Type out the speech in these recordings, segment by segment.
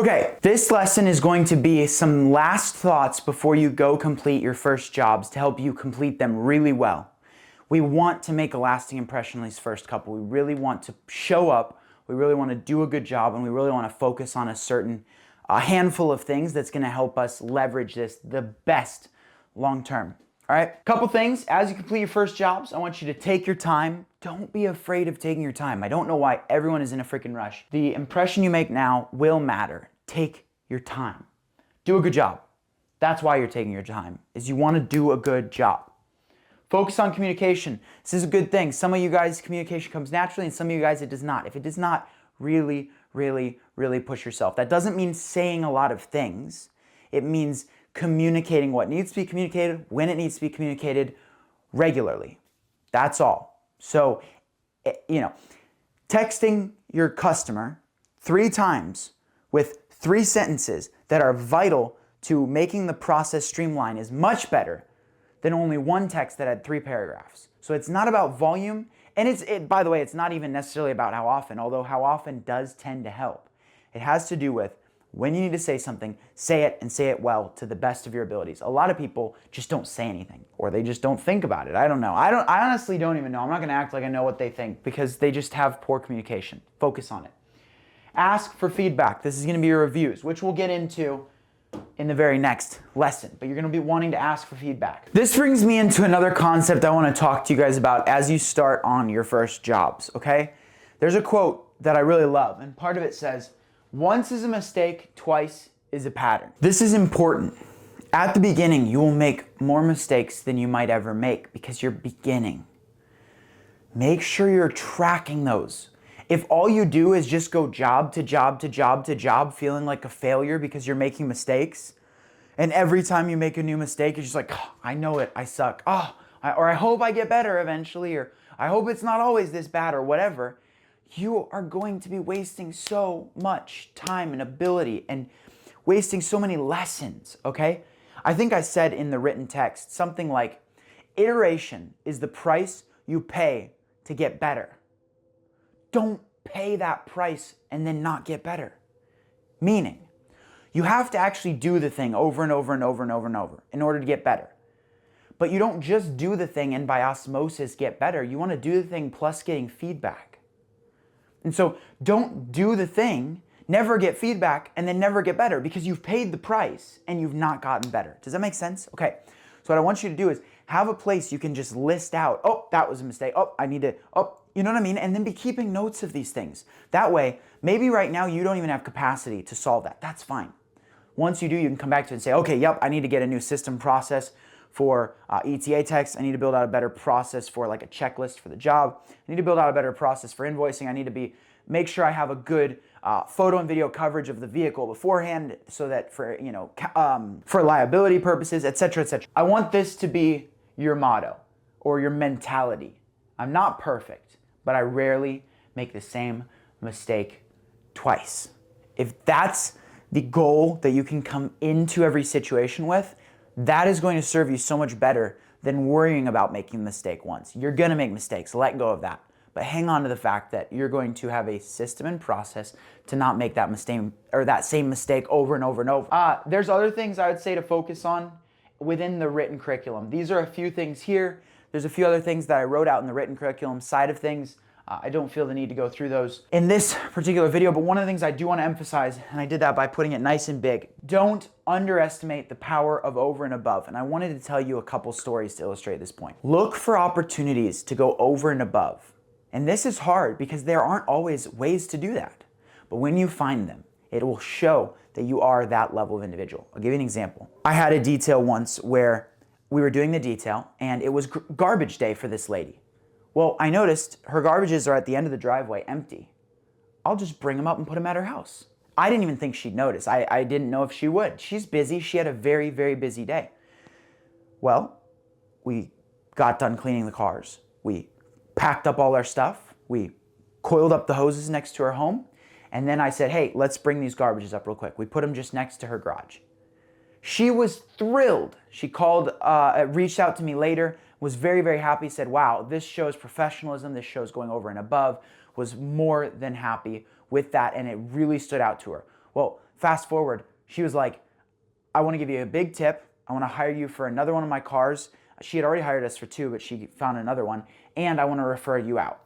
Okay, this lesson is going to be some last thoughts before you go complete your first jobs to help you complete them really well. We want to make a lasting impression on these first couple. We really want to show up, we really want to do a good job, and we really want to focus on a handful of things that's going to help us leverage this the best long term. All right, couple things as you complete your first jobs. I want you to take your time. Don't be afraid of taking your time. I don't know why everyone is in a freaking rush. The impression you make now will matter. Take your time. Do a good job. That's why you're taking your time, is you want to do a good job. Focus on communication. This is a good thing. Some of you guys, communication comes naturally, and some of you guys, it does not. If it does not, really push yourself. That doesn't mean saying a lot of things. It means communicating what needs to be communicated, when it needs to be communicated, regularly. That's all. So, texting your customer 3 times with 3 sentences that are vital to making the process streamline is much better than only 1 text that had 3 paragraphs. So it's not about volume, and by the way, it's not even necessarily about how often, although how often does tend to help. It has to do with when you need to say something, say it and say it well to the best of your abilities. A lot of people just don't say anything, or they just don't think about it. I don't know. I honestly don't even know. I'm not gonna act like I know what they think because they just have poor communication. Focus on it. Ask for feedback. This is gonna be your reviews, which we'll get into in the very next lesson, but you're gonna be wanting to ask for feedback. This brings me into another concept I wanna talk to you guys about as you start on your first jobs, okay? There's a quote that I really love, and part of it says, "Once is a mistake, twice is a pattern." This is important. At the beginning, you will make more mistakes than you might ever make because you're beginning. Make sure you're tracking those. If all you do is just go job to job to job to job, feeling like a failure because you're making mistakes, and every time you make a new mistake, you're just like, oh, I know it, I suck. Or I hope I get better eventually, or I hope it's not always this bad, or whatever. You are going to be wasting so much time and ability and wasting so many lessons, okay? I think I said in the written text something like, iteration is the price you pay to get better. Don't pay that price and then not get better. Meaning, you have to actually do the thing over and over and over and over and over in order to get better. But you don't just do the thing and by osmosis get better. You want to do the thing plus getting feedback. And so don't do the thing, never get feedback, and then never get better because you've paid the price and you've not gotten better. Does that make sense? Okay. So what I want you to do is have a place you can just list out, oh, that was a mistake. Oh, I need to, you know what I mean? And then be keeping notes of these things. That way, maybe right now you don't even have capacity to solve that. That's fine. Once you do, you can come back to it and say, okay, yep, I need to get a new system process for ETA text. I need to build out a better process for like a checklist for the job. I need to build out a better process for invoicing. I need to make sure I have a good photo and video coverage of the vehicle beforehand so that for liability purposes, etc., etc. I want this to be your motto or your mentality. I'm not perfect, but I rarely make the same mistake twice. If that's the goal that you can come into every situation with, that is going to serve you so much better than worrying about making a mistake once. You're gonna make mistakes, let go of that. But hang on to the fact that you're going to have a system and process to not make that mistake or that same mistake over and over and over. There's other things I would say to focus on within the written curriculum. These are a few things here. There's a few other things that I wrote out in the written curriculum side of things. I don't feel the need to go through those in this particular video, but one of the things I do want to emphasize, and I did that by putting it nice and big, don't underestimate the power of over and above. And I wanted to tell you a couple stories to illustrate this point. Look for opportunities to go over and above. And this is hard because there aren't always ways to do that. But when you find them, it will show that you are that level of individual. I'll give you an example. I had a detail once where we were doing the detail and it was garbage day for this lady. Well, I noticed her garbages are at the end of the driveway empty. I'll just bring them up and put them at her house. I didn't even think she'd notice. I didn't know if she would. She's busy. She had a very, very busy day. Well, we got done cleaning the cars. We packed up all our stuff. We coiled up the hoses next to her home. And then I said, hey, let's bring these garbages up real quick. We put them just next to her garage. She was thrilled. She called, reached out to me later, was very, very happy, said, wow, this shows professionalism, this shows going over and above, was more than happy with that, and it really stood out to her. Well, Fast forward, she was like, I want to give you a big tip. I want to hire you for another one of my cars. She had already hired us for 2, but she found another one. And I want to refer you out.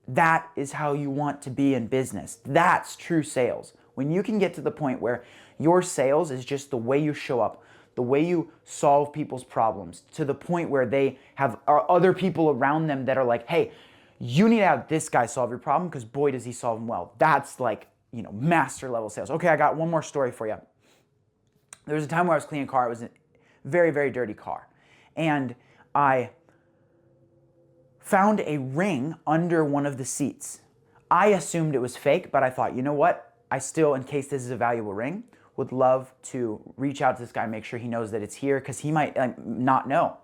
That is how you want to be in business. That's true sales. When you can get to the point where your sales is just the way you show up, the way you solve people's problems, to the point where they have other people around them that are like, hey, you need to have this guy solve your problem because boy, does he solve them well. That's like, master level sales. Okay, I got one more story for you. There was a time where I was cleaning a car. It was a very, very dirty car. And I found a ring under one of the seats. I assumed it was fake, but I thought, you know what? I still, in case this is a valuable ring, would love to reach out to this guy, make sure he knows that it's here, because he might not know.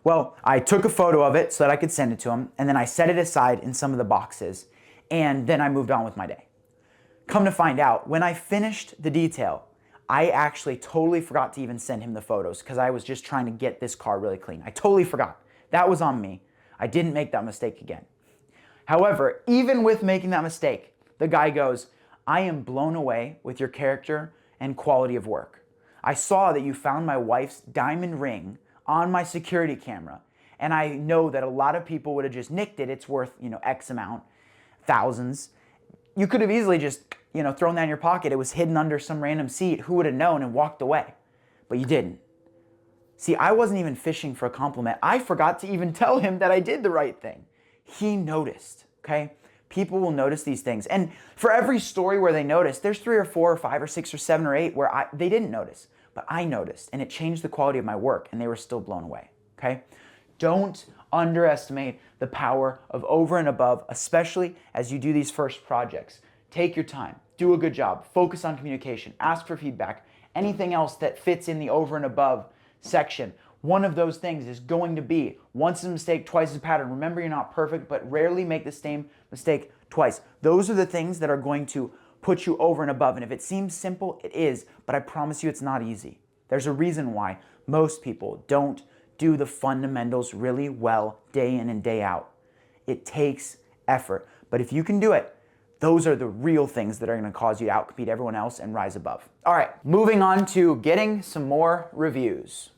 Well, I took a photo of it so that I could send it to him, and then I set it aside in some of the boxes, and then I moved on with my day. Come to find out, when I finished the detail, I actually totally forgot to even send him the photos because I was just trying to get this car really clean. I totally forgot. That was on me. I didn't make that mistake again. However, even with making that mistake, the guy goes, I am blown away with your character and quality of work. I saw that you found my wife's diamond ring on my security camera, and I know that a lot of people would have just nicked it. It's worth, X amount, thousands. You could have easily just, thrown that in your pocket. It was hidden under some random seat. Who would have known, and walked away? But you didn't. See, I wasn't even fishing for a compliment. I forgot to even tell him that I did the right thing. He noticed, okay? People will notice these things. And for every story where they notice, there's 3 or 4 or 5 or 6 or 7 or 8 where they didn't notice, but I noticed, and it changed the quality of my work, and they were still blown away, okay? Don't underestimate the power of over and above, especially as you do these first projects. Take your time, do a good job, focus on communication, ask for feedback. Anything else that fits in the over and above section, one of those things is going to be once a mistake, twice a pattern. Remember, you're not perfect, but rarely make the same mistake twice. Those are the things that are going to put you over and above. And if it seems simple, it is, but I promise you it's not easy. There's a reason why most people don't do the fundamentals really well day in and day out. It takes effort, but if you can do it, those are the real things that are going to cause you to outcompete everyone else and rise above. All right, moving on to getting some more reviews.